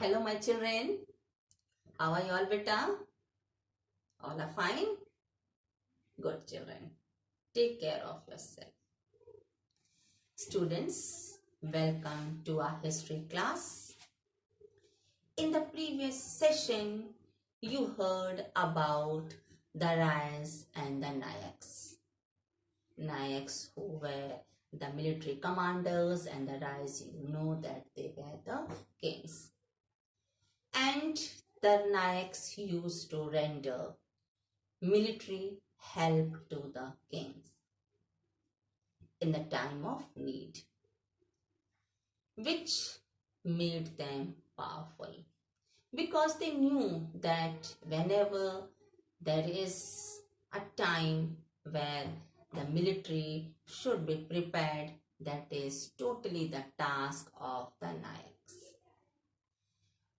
Hello, my children. How are you all, beta? All are fine? Good, children. Take care of yourself. Students, welcome to our history class. In the previous session, you heard about the Rayas and the Nayaks. Nayaks who were the military commanders, and the Rayas, you know that they were the kings. And the Nayaks used to render military help to the kings in the time of need, which made them powerful because they knew that whenever there is a time where the military should be prepared, that is totally the task of the Nayaks.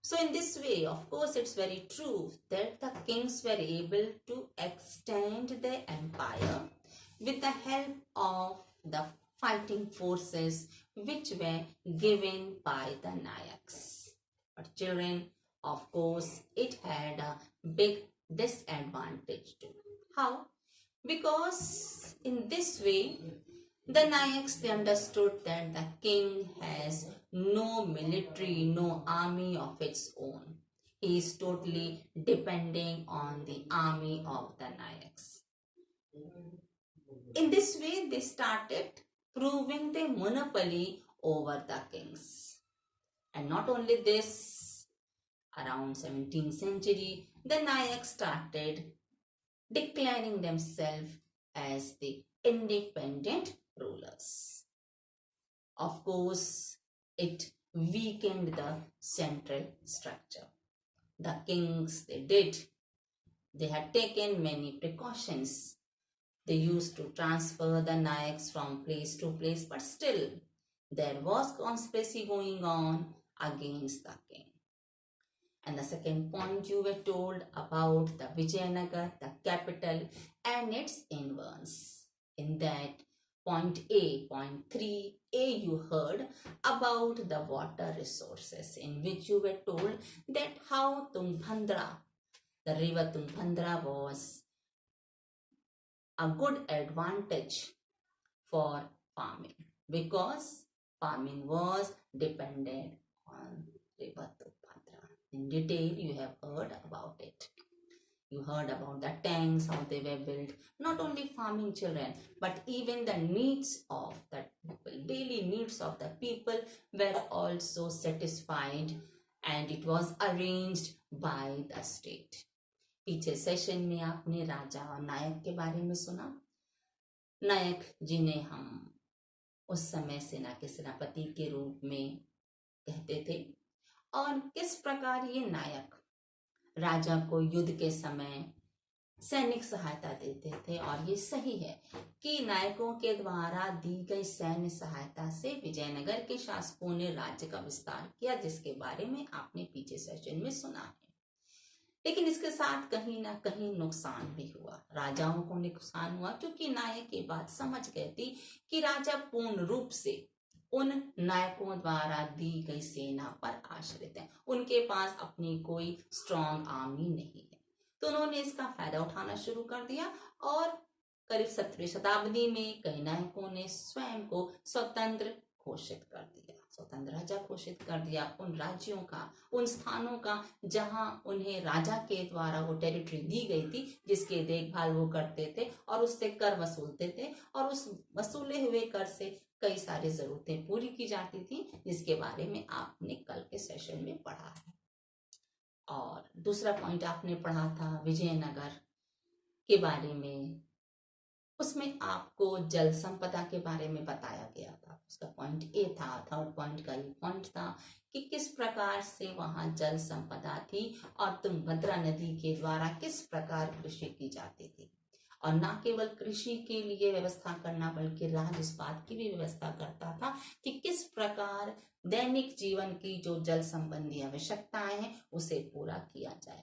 So in this way, of course, it's very true that the kings were able to extend their empire with the help of the fighting forces which were given by the Nayaks. But children, of course, it had a big disadvantage too. How? Because in this way, the Nayaks, they understood that the king has no military, no army of its own. He is totally depending on the army of the Nayaks. In this way, they started proving their monopoly over the kings. And not only this, around 17th century, the Nayaks started declaring themselves as the independent rulers. Of course, it weakened the central structure. The kings, they had taken many precautions. They used to transfer the Nayaks from place to place, but still there was conspiracy going on against the king. And the second point, you were told about the Vijayanagar, the capital, and its inverns. In that point 3A, you heard about the water resources, in which you were told that how Tungbhadra, the river Tungbhadra, was a good advantage for farming because farming was dependent on river Tungbhadra. In detail, you have heard about it. You heard about the tanks, how they were built. Not only farming, children, but even the needs of the people, daily needs of the people were also satisfied, and it was arranged by the state. पीछे session में आपने राजा और नायक के बारे में सुना। नायक जिन्हें हम उस समय सेना के सेनापति के रूप में कहते थे, और किस प्रकार ये नायक राजा को युद्ध के समय सैनिक सहायता देते थे। और ये सही है कि नायकों के द्वारा दी गई सैन्य सहायता से विजयनगर के शासकों ने राज्य का विस्तार किया, जिसके बारे में आपने पीछे सेशन में सुना है। लेकिन इसके साथ कहीं ना कहीं नुकसान भी हुआ, राजाओं को नुकसान हुआ, क्योंकि नायक ये बात समझ गए थी कि राजा पूर्ण रूप से उन नायकों द्वारा दी गई सेना पर आश्रित है, उनके पास अपनी कोई स्ट्रॉन्ग आर्मी नहीं है। तो उन्होंने इसका फायदा उठाना शुरू कर दिया, और करीब 17वीं शताब्दी में कई नायकों ने स्वयं को स्वतंत्र घोषित कर दिया, स्वतंत्र राजा घोषित कर दिया। उन राज्यों का, उन स्थानों का जहां उन्हें राजा के द्वारा वो टेरिटरी दी गई थी, जिसके देखभाल वो करते थे और उससे कर वसूलते थे, और उस वसूले हुए कर से कई सारी जरूरतें पूरी की जाती थी, जिसके बारे में आपने कल के सेशन में पढ़ा है। और दूसरा पॉइंट आपने पढ़ा था विजयनगर के बारे में, उसमें आपको जल संपदा के बारे में बताया गया था। उसका पॉइंट ए था, थर्ड पॉइंट का ये पॉइंट था कि किस प्रकार से वहां जल संपदा थी और तुंगभद्रा नदी के द्वारा किस प्रकार कृषि की जाती थी। और न केवल कृषि के लिए व्यवस्था करना, बल्कि राज इस बात की भी व्यवस्था करता था कि किस प्रकार दैनिक जीवन की जो जल संबंधी आवश्यकताएं हैं उसे पूरा किया जाए।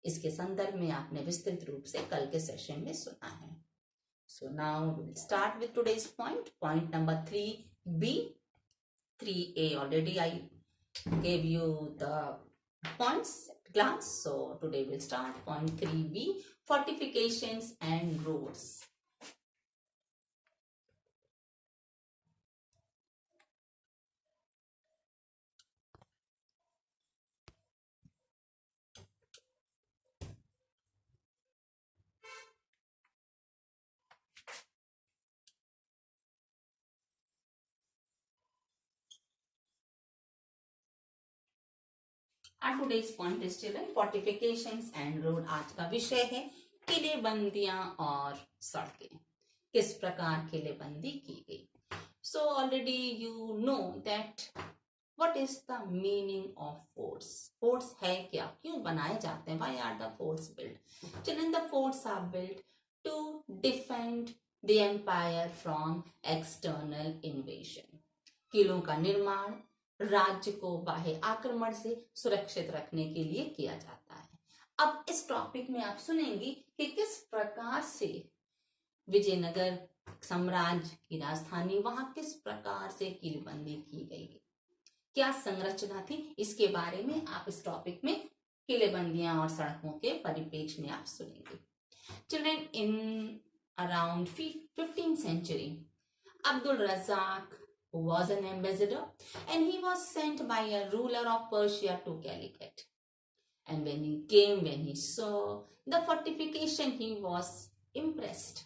इसके संदर्भ में आपने विस्तृत रूप से कल के सेशन में सुना है। So now we'll start with today's point number 3B. 3A already I gave you the points at glance. So today we'll start point 3b, fortifications and roads. Our today's point is children, fortifications and road. आज का विषय है किलेबंदियां और सड़कें, किस प्रकार किलेबंदी की गई. So already you know that what is the meaning of forts. Forts है क्या, क्यों बनाए जाते हैं, why are the forts built? Children, the forts are built to defend the empire from external invasion. किलों का निर्माण राज्य को बाह्य आक्रमण से सुरक्षित रखने के लिए किया जाता है. अब इस टॉपिक में आप सुनेंगी कि किस प्रकार से विजयनगर साम्राज्य की राजधानी, वहां किस प्रकार से किलेबंदी की गई, क्या संरचना थी, इसके बारे में आप इस टॉपिक में किलेबंदियां और सड़कों के परिप्रेक्ष्य में आप सुनेंगे. Children, in around 15th century, Abdul Razak was an ambassador and he was sent by a ruler of Persia to Calicut. And when he came, when he saw the fortification, he was impressed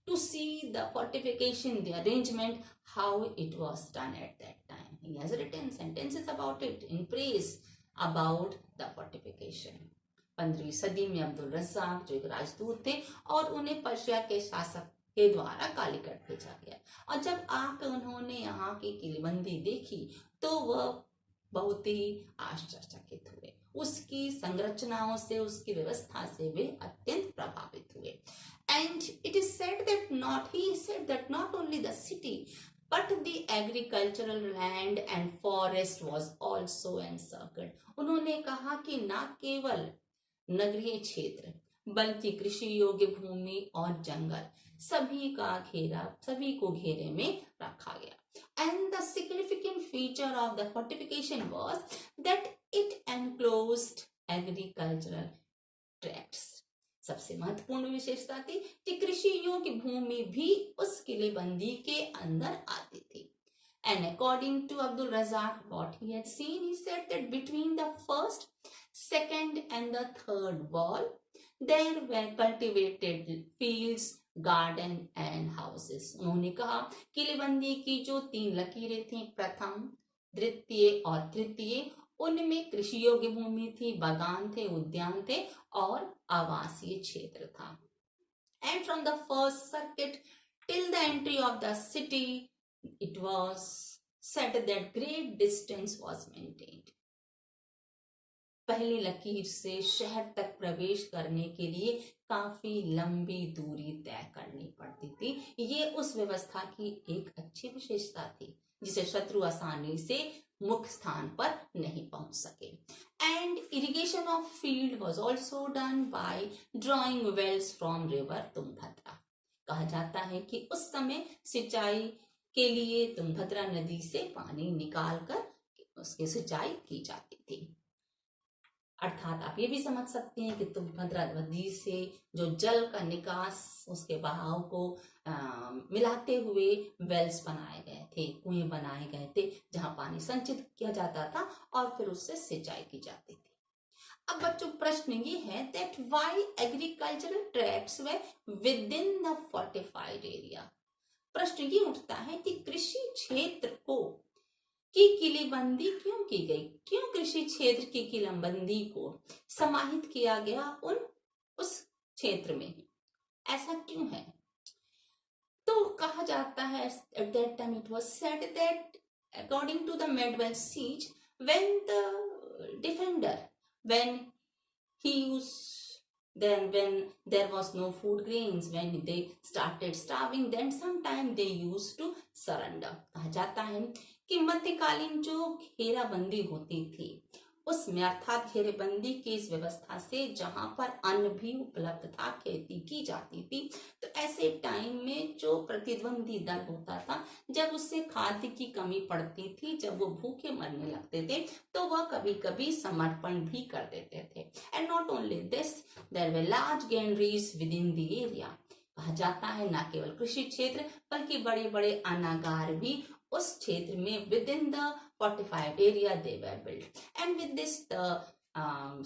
to see the fortification, the arrangement, how it was done at that time. He has written sentences about it in praise about the fortification. 15वीं सदी में अब्दुल रज़ाक जो एक राजदूत थे और उन्हें Persia के शासक के द्वारा कालीकट भेजा गया, और जब आकर उन्होंने यहाँ की किलेबंदी देखी तो वह बहुत ही आश्चर्यचकित हुए. उसकी संरचनाओं से, उसकी व्यवस्था से वे अत्यंत प्रभावित हुए. And it is said that not only the city but the agricultural land and forest was also encircled. उन्होंने कहा कि न केवल नगरीय क्षेत्र बल्कि कृषि योग्य भूमि और जंगल सभी को घेरे में रखा गया. And the significant feature of the fortification was that it enclosed agricultural tracts. सबसे महत्वपूर्ण विशेषता थी कि कृषि योग्य भूमि भी उस किलेबंदी के अंदर आती थी. And according to Abdul Razak, what he had seen, he said that between the first, second and the third wall, there were cultivated fields, garden and houses. उन्होंने कहा किलेबंदी की जो 3 लकीरें थी, प्रथम, द्वितीय और तृतीय, उनमें कृषि योग्य भूमि थी, बागान थे, उद्यान थे और आवासीय क्षेत्र था. And from the first circuit till the entry of the city it was said that great distance was maintained. पहली लकीर से शहर तक प्रवेश करने के लिए काफी लंबी दूरी तय करनी पड़ती थी. ये उस व्यवस्था की एक अच्छी विशेषता थी जिसे शत्रु आसानी से मुख्य स्थान पर नहीं पहुंच सके. And irrigation of field was also done by drawing wells from river Tungabhadra. कहा जाता है कि उस समय सिंचाई के लिए तुंगभद्रा नदी से पानी निकालकर उसकी सिंचाई की जाती थी. अर्थात आप ये भी समझ सकते हैं कि तुंगभद्रा नदी से जो जल का निकास, उसके बहाव को मिलाते हुए वेल्स बनाए गए थे, कुएं बनाए गए थे जहां पानी संचित किया जाता था और फिर उससे सिंचाई की जाती थी. अब बच्चों, प्रश्न ये है that why agricultural tracts way with in the fortified area. प्रश्न ये उठता है कि कृषि क्षेत्र को की किलेबंदी क्यों की गई, क्यों कृषि क्षेत्र की किलेबंदी को समाहित किया गया उस क्षेत्र में, ऐसा क्यों है. तो कहा जाता है at that time it was said that according to the medieval siege, when the defender, when he used, then when there was no food grains, when they started starving, then sometime they used to surrender. कहा जाता है कि मध्यकालीन जो घेराबंदी होती थी उसमें अर्थात घेरेबंदी की इस व्यवस्था से जहां पर अन्न भी उपलब्ध था, खेती की जाती थी, तो ऐसे टाइम में जो प्रतिद्वंदी दल होता था, जब उससे खाद्य की कमी पड़ती थी, जब वो भूखे मरने लगते थे, तो वह कभी कभी समर्पण भी कर देते थे। And not only this, there were large granaries within the area. कहा जाता है न केवल कृषि क्षेत्र बल्कि बड़े बड़े अन्नागार भी उस क्षेत्र में with in the fortified area they were built, and with this the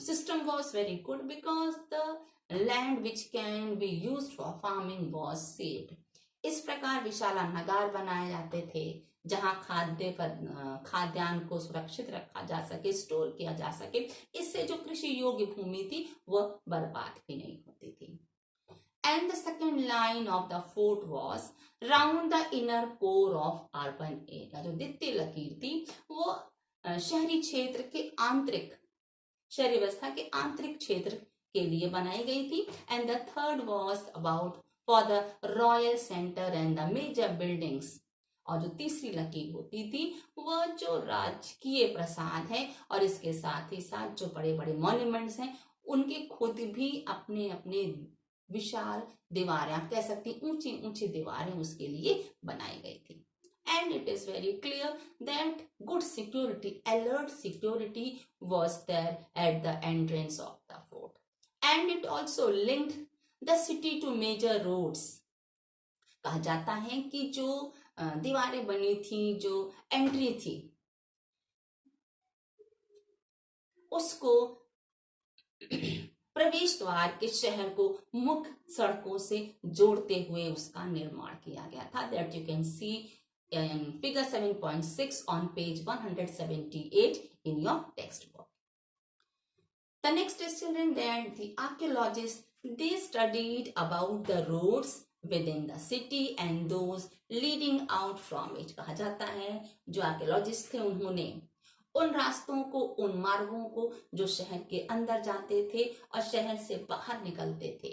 system was very good because the land which can be used for farming was saved. इस प्रकार विशाल अन्नागार बनाए जाते थे जहां खाद्यान्न को सुरक्षित रखा जा सके, स्टोर किया जा सके, इससे जो कृषि योग्य भूमि थी वह बर्बाद भी नहीं होती थी। And the second line of the fort was round the inner core of urban area. जो द्वितीय लकीर थी वो शहरी क्षेत्र के आंतरिक, शहरी व्यवस्था के आंतरिक क्षेत्र के लिए बनाई गई थी। And the third was about for the royal center and the major buildings. और जो तीसरी लकीर होती थी वह जो राजकीय प्रसाद है और इसके साथ ही साथ जो बड़े बड़े मॉन्यूमेंट्स हैं उनके खुद भी अपने अपने विशाल दीवारें, आप कह सकती ऊंची ऊंची दीवारें उसके लिए बनाई गई थी। And it is very clear that good security, alert security was there at the entrance of the fort, and it also linked the city to major roads. कहा जाता है कि जो दीवारें बनी थी, जो एंट्री थी, उसको प्रवेश द्वार के शहर को मुख्य सड़कों से जोड़ते हुए उसका निर्माण किया गया था। That you can see in figure 7.6 on page 178 in your textbook. The next is children that the archaeologists they studied about the roads within the city and those leading out from it. कहा जाता है जो archaeologist थे उन्होंने उन रास्तों को, उन मार्गों को जो शहर के अंदर जाते थे और शहर से बाहर निकलते थे,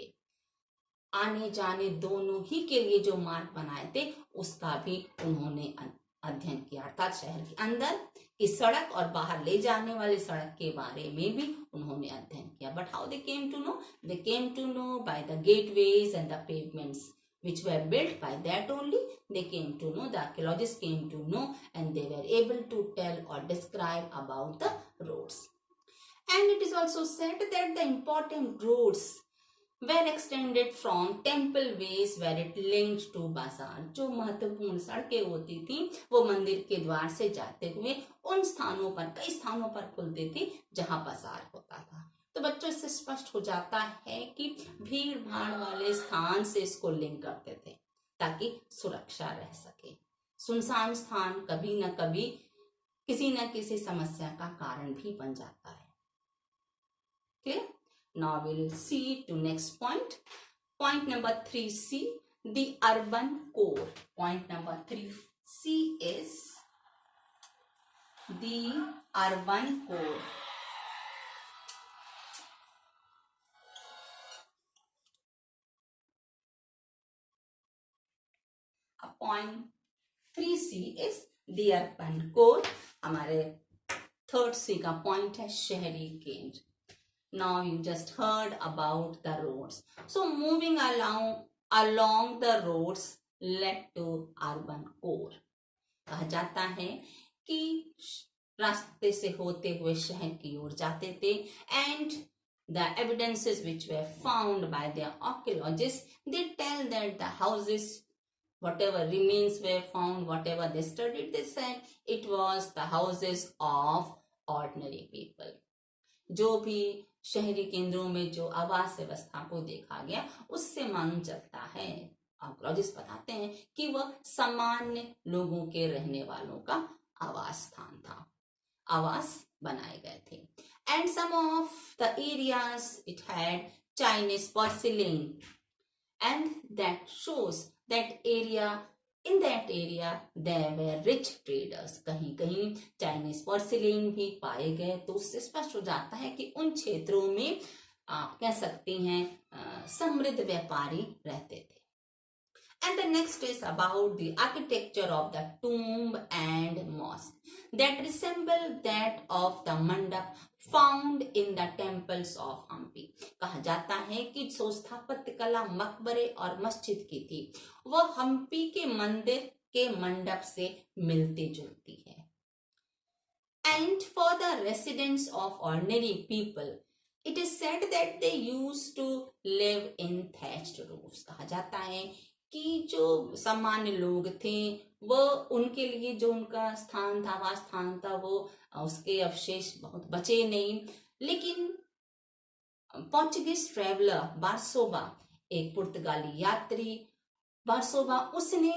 आने जाने दोनों ही के लिए जो मार्ग बनाए थे उसका भी उन्होंने अध्ययन किया। अर्थात शहर के अंदर की सड़क और बाहर ले जाने वाली सड़क के बारे में भी उन्होंने अध्ययन किया। But how they came to know? They came to know by the gateways and the pavements which were built. By that only they came to know, the archaeologists came to know, and they were able to tell or describe about the roads. And it is also said that the important roads were extended from temple ways where it linked to bazaar. जो महत्वपूर्ण सड़कें होती थी वो मंदिर के द्वार से जाते हुए उन स्थानों पर, कई स्थानों पर खुलती थी जहां बाजार होता था। तो बच्चों इससे स्पष्ट हो जाता है कि भीड़ भाड़ वाले स्थान से इसको लिंक करते थे ताकि सुरक्षा रह सके। सुनसान स्थान कभी न कभी किसी न किसी समस्या का कारण भी बन जाता है। Clear? Now we will see to next point. Point number 3C, the urban core. Point number 3C is the urban core. Point 3C is the urban core. हमारे 3rd C का पॉइंट है शहरी केंद्र। Now you just heard about the roads. So moving along the roads led to urban core. कहा जाता है कि रास्ते से होते हुए शहर की ओर जाते थे। And the evidences which were found by the archaeologists, they tell that the houses, whatever remains were found, whatever they studied, they said it was the houses of ordinary people. जो भी शहरी केंद्रों में जो आवास व्यवस्था को देखा गया उससे मालूम चलता है, आर्कियोलॉजिस्ट बताते हैं कि वह सामान्य लोगों के रहने वालों का आवास स्थान था, आवास बनाए गए थे। And some of the areas it had Chinese porcelain, and that shows that area, in that area there were rich traders. कहीं कहीं चाइनीज पोर्सिलेन भी पाए गए, तो उससे स्पष्ट हो जाता है कि उन क्षेत्रों में आप कह सकते हैं समृद्ध व्यापारी रहते थे। And the next is about the architecture of the tomb and mosque that resemble that of the mandap found in the temples of Hampi. कहा जाता है कि जो स्थापत्य कला मकबरे और मस्जिद की थी वह हम्पी के मंदिर के मंडप से मिलती जुलती है. And for the residents of ordinary people, it is said that they used to live in thatched roofs. कहा जाता है कि जो सामान्य लोग थे वो उनके लिए जो उनका स्थान था, आवास स्थान था, वो उसके अवशेष बहुत बचे नहीं. लेकिन पोर्चुगीज ट्रेवलर बारसोबा, एक पुर्तगाली यात्री बारसोबा, उसने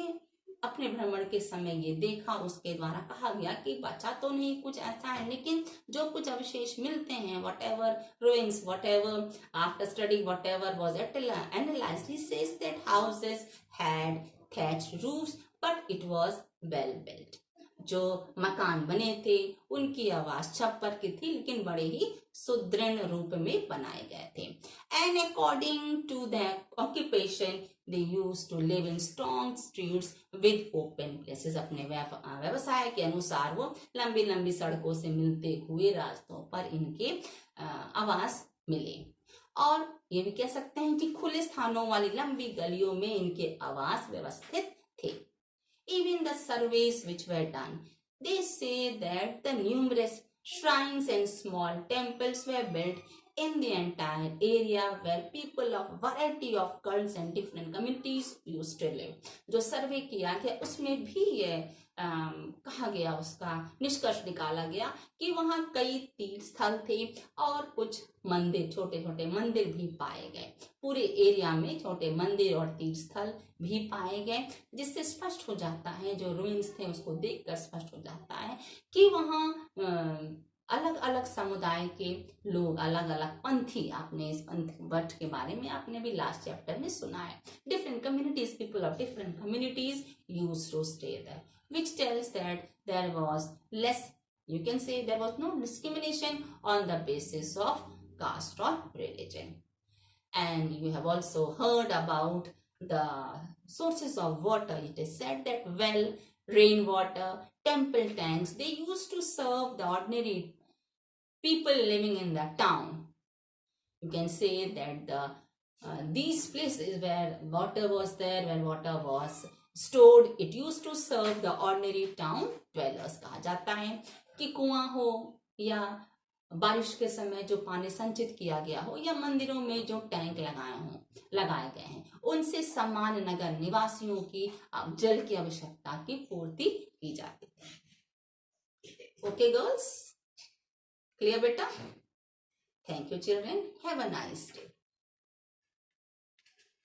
अपने भ्रमण के समय ये देखा. उसके द्वारा कहा गया कि बचा तो नहीं कुछ ऐसा है, लेकिन जो कुछ अवशेष मिलते हैं, what ever ruins, whatever, after studying whatever was analyzed, he says that houses had thatched roofs, but it was well built. जो मकान बने थे उनकी आवाज छप्पर की थी, लेकिन बड़े ही सुदृढ़ रूप में बनाए गए थे. And according to their occupation, they used to live in strong streets with open places. अपने व्यवसाय के अनुसार वो लंबी लंबी सड़कों से मिलते हुए रास्तों पर इनके आवास मिले. और ये भी कह सकते हैं कि खुले स्थानों वाली लंबी गलियों में इनके आवास व्यवस्थित थे. Even the surveys which were done, they say that the numerous shrines and small temples were built in the entire area where people of variety of cults and different communities used to live. जो सर्वे किया गया उसमें भी ये कहा गया, उसका निष्कर्ष निकाला गया कि वहाँ कई तीर्थ स्थल थे और कुछ मंदिर, छोटे छोटे मंदिर भी पाए गए. पूरे एरिया में छोटे मंदिर और तीर्थ स्थल भी पाए गए, जिससे स्पष्ट हो जाता है, जो रूइंस थे उसको देखकर स्पष्ट हो जाता है कि वहाँ अलग अलग समुदाय के लोग, अलग अलग पंथी, आपने इस पंथ बट के बारे में आपने भी लास्ट चैप्टर में सुना है. Different communities, people of different communities used to stay there, which tells that there was less, you can say there was no discrimination on the basis of caste or religion. And you have also heard about the sources of water. It is said that well, rainwater, temple tanks, they used to serve the ordinary people living in the town. You can say that these places where water was there, where water was stored, it used to serve the ordinary town dwellers. कहा जाता है कि कुआं हो या बारिश के समय जो पानी संचित किया गया हो या मंदिरों में जो टैंक लगाए गए हैं, उनसे सामान्य नगर निवासियों की जल की आवश्यकता की पूर्ति की जाती है. ओके गर्ल्स, क्लियर बेटा? Thank you children, have a nice day.